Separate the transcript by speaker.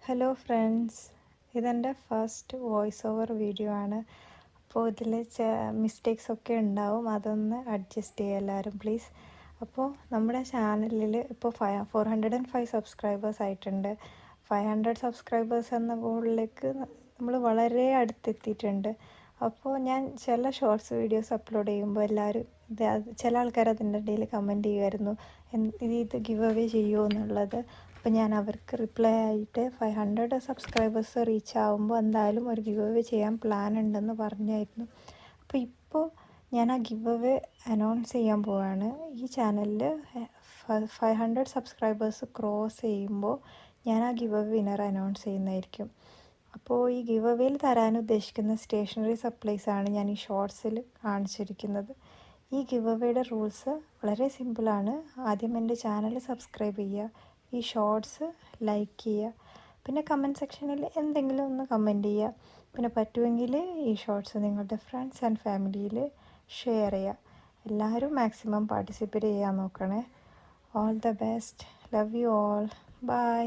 Speaker 1: Hello friends, ഇതെൻ്റെ first voice over video ആണ്. അപ്പോൾ ഇതിൽ മിസ്റ്റേക്സ് ഒക്കെ ഉണ്ടാവും, അതൊന്ന് അഡ്ജസ്റ്റ് ചെയ്യുക എല്ലാവരും പ്ലീസ്. അപ്പോൾ നമ്മുടെ ചാനലിൽ ഇപ്പോൾ 405 സബ്സ്ക്രൈബേഴ്സ് ആയിട്ടുണ്ട്. 500 സബ്സ്ക്രൈബേഴ്സ് എന്ന ഗോളിലേക്ക് നമ്മൾ വളരെ അടുത്തെത്തിയിട്ടുണ്ട്. അപ്പോൾ ഞാൻ ചില ഷോർട്സ് വീഡിയോസ് അപ്ലോഡ് ചെയ്യുമ്പോൾ എല്ലാവരും ചില ആൾക്കാർ അതിൻ്റെ ഇടയിൽ കമൻറ്റ് ചെയ്യുമായിരുന്നു, ഇത് ഗിവ് അവേ ചെയ്യുമോ എന്നുള്ളത്. അപ്പോൾ ഞാൻ അവർക്ക് റിപ്ലൈ ആയിട്ട് 500 സബ്സ്ക്രൈബേഴ്സ് റീച്ച് ആകുമ്പോൾ എന്തായാലും ഒരു ഗിവ് അവേ ചെയ്യാൻ പ്ലാൻ ഉണ്ടെന്ന് പറഞ്ഞായിരുന്നു. അപ്പോൾ ഇപ്പോൾ ഞാൻ ആ ഗിവ് അവേ അനൗൺസ് ചെയ്യാൻ പോവുകയാണ്. ഈ ചാനലിൽ 500 സബ്സ്ക്രൈബേഴ്സ് ക്രോസ് ചെയ്യുമ്പോൾ ഞാൻ ആ ഗിവ് അവേ വിന്നർ അനൗൺസ് ചെയ്യുന്നതായിരിക്കും. അപ്പോൾ ഈ ഗിവ് അവേയിൽ തരാൻ ഉദ്ദേശിക്കുന്ന സ്റ്റേഷനറി സപ്ലൈസ് ആണ് ഞാൻ ഈ ഷോർട്സിൽ കാണിച്ചിരിക്കുന്നത്. ഈ ഗിവ് അവേയുടെ റൂൾസ് വളരെ സിമ്പിളാണ്. ആദ്യം എൻ്റെ ചാനൽ സബ്സ്ക്രൈബ് ചെയ്യുക, ഈ ഷോർട്സ് ലൈക്ക് ചെയ്യുക, പിന്നെ കമൻറ്റ് സെക്ഷനിൽ എന്തെങ്കിലും ഒന്ന് കമൻറ്റ് ചെയ്യുക. പിന്നെ പറ്റുമെങ്കിൽ ഈ ഷോർട്സ് നിങ്ങളുടെ ഫ്രണ്ട്സ് ആൻഡ് ഫാമിലിയിൽ ഷെയർ ചെയ്യുക. എല്ലാവരും മാക്സിമം പാർട്ടിസിപ്പേറ്റ് ചെയ്യാൻ നോക്കണേ. All the best. Love you all. By.